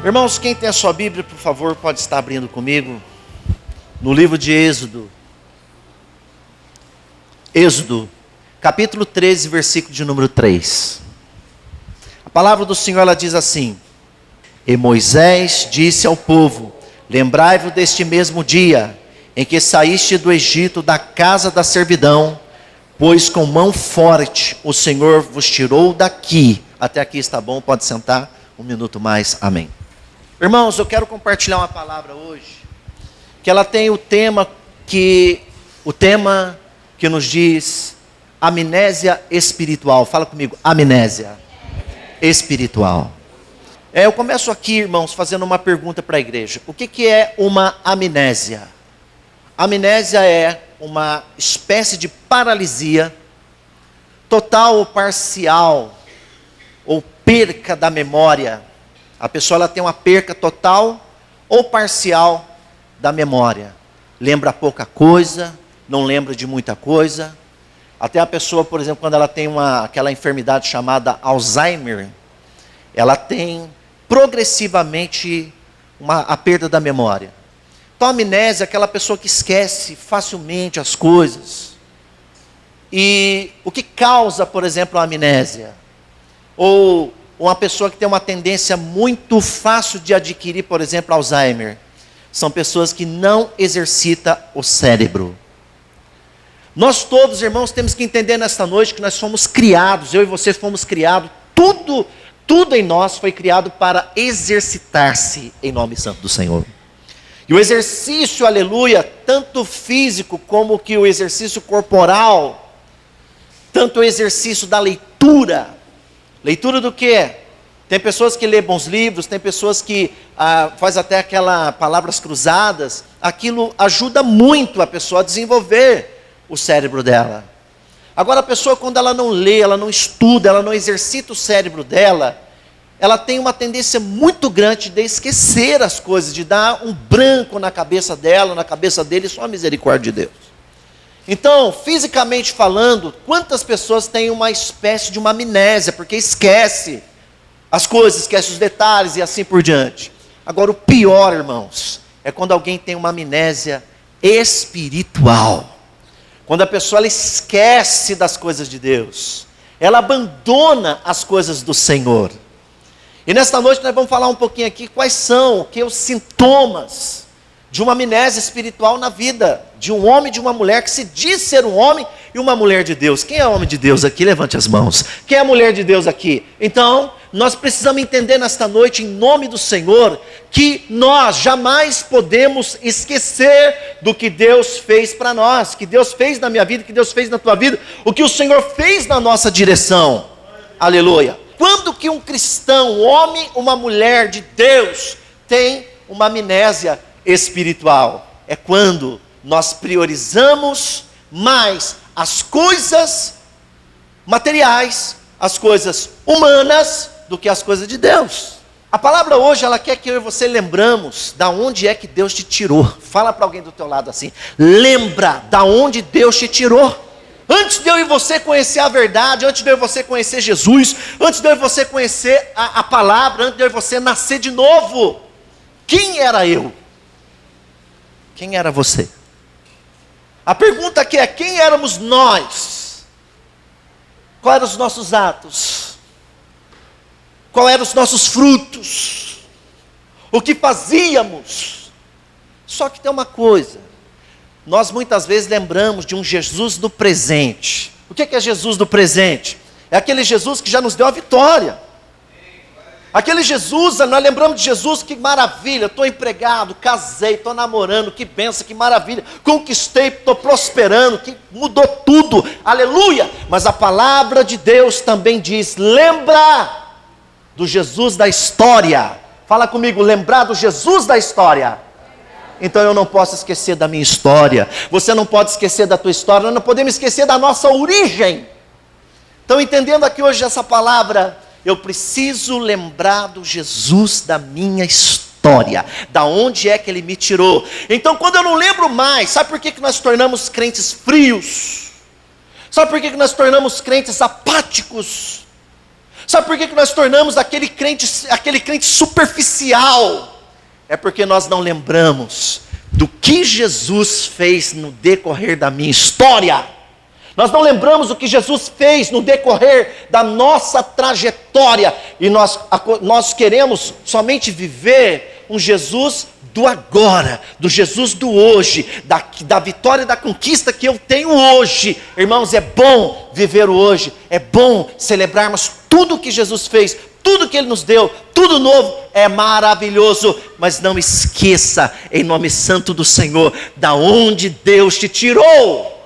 Irmãos, quem tem a sua Bíblia, por favor, pode estar abrindo comigo no livro de Êxodo. Êxodo, capítulo 13, versículo de número 3. A palavra do Senhor, ela diz assim: E Moisés disse ao povo: Lembrai-vos deste mesmo dia em que saíste do Egito, da casa da servidão, pois com mão forte o Senhor vos tirou daqui. Até aqui está bom, pode sentar um minuto mais, amém. Irmãos, eu quero compartilhar uma palavra hoje, que ela tem o tema que nos diz amnésia espiritual. Fala comigo, amnésia espiritual. Eu começo aqui, irmãos, fazendo uma pergunta para a igreja. O que é uma amnésia? Amnésia é uma espécie de paralisia total ou parcial, ou perca da memória. A pessoa ela tem uma perca total ou parcial da memória. Lembra pouca coisa, não lembra de muita coisa. Até a pessoa, por exemplo, quando ela tem aquela enfermidade chamada Alzheimer, ela tem progressivamente a perda da memória. Então a amnésia é aquela pessoa que esquece facilmente as coisas. E o que causa, por exemplo, a amnésia? Ou uma pessoa que tem uma tendência muito fácil de adquirir, por exemplo, Alzheimer, são pessoas que não exercitam o cérebro. Nós todos, irmãos, temos que entender nesta noite que nós fomos criados, eu e você fomos criados, tudo em nós foi criado para exercitar-se em nome santo do Senhor. E o exercício, aleluia, tanto físico como que o exercício corporal, tanto o exercício da leitura. Leitura do quê? Tem pessoas que lêem bons livros, tem pessoas que faz até aquelas palavras cruzadas. Aquilo ajuda muito a pessoa a desenvolver o cérebro dela. Agora a pessoa, quando ela não lê, ela não estuda, ela não exercita o cérebro dela, ela tem uma tendência muito grande de esquecer as coisas, de dar um branco na cabeça dela, na cabeça dele, só a misericórdia de Deus. Então, fisicamente falando, quantas pessoas têm uma espécie de uma amnésia, porque esquece as coisas, esquece os detalhes e assim por diante. Agora, o pior, irmãos, é quando alguém tem uma amnésia espiritual. Quando a pessoa ela esquece das coisas de Deus, ela abandona as coisas do Senhor. E nesta noite nós vamos falar um pouquinho aqui quais são os sintomas de uma amnésia espiritual na vida de um homem e de uma mulher que se diz ser um homem e uma mulher de Deus. Quem é homem de Deus aqui? Levante as mãos. Quem é mulher de Deus aqui? Então, nós precisamos entender nesta noite, em nome do Senhor, que nós jamais podemos esquecer do que Deus fez para nós, que Deus fez na minha vida, que Deus fez na tua vida, o que o Senhor fez na nossa direção. Aleluia. Quando que um cristão, um homem, uma mulher de Deus, tem uma amnésia espiritual? É quando nós priorizamos mais as coisas materiais, as coisas humanas, do que as coisas de Deus. A palavra hoje, ela quer que eu e você lembramos da onde é que Deus te tirou. Fala para alguém do teu lado assim: lembra da onde Deus te tirou. Antes de eu e você conhecer a verdade, antes de eu e você conhecer Jesus, antes de eu e você conhecer a palavra, antes de eu e você nascer de novo, quem era eu? Quem era você? A pergunta aqui é: quem éramos nós? Quais eram os nossos atos? Quais eram os nossos frutos? O que fazíamos? Só que tem uma coisa: nós muitas vezes lembramos de um Jesus do presente. O que é Jesus do presente? É aquele Jesus que já nos deu a vitória. Aquele Jesus, nós lembramos de Jesus, que maravilha, estou empregado, casei, estou namorando, que benção, que maravilha, conquistei, estou prosperando, que mudou tudo, aleluia. Mas a palavra de Deus também diz: lembra do Jesus da história. Fala comigo, lembrar do Jesus da história. Então eu não posso esquecer da minha história, você não pode esquecer da tua história, nós não podemos esquecer da nossa origem. Então, entendendo aqui hoje essa palavra, eu preciso lembrar do Jesus da minha história, da onde é que Ele me tirou. Então, quando eu não lembro mais, sabe por que nós tornamos crentes frios? Sabe por que nós tornamos crentes apáticos? Sabe por que nós tornamos aquele crente superficial? É porque nós não lembramos do que Jesus fez no decorrer da minha história. Nós não lembramos o que Jesus fez no decorrer da nossa trajetória. E nós queremos somente viver um Jesus do agora, do Jesus do hoje, da vitória e da conquista que eu tenho hoje. Irmãos, é bom viver o hoje, é bom celebrarmos tudo que Jesus fez, tudo que Ele nos deu, tudo novo, é maravilhoso. Mas não esqueça, em nome santo do Senhor, da onde Deus te tirou.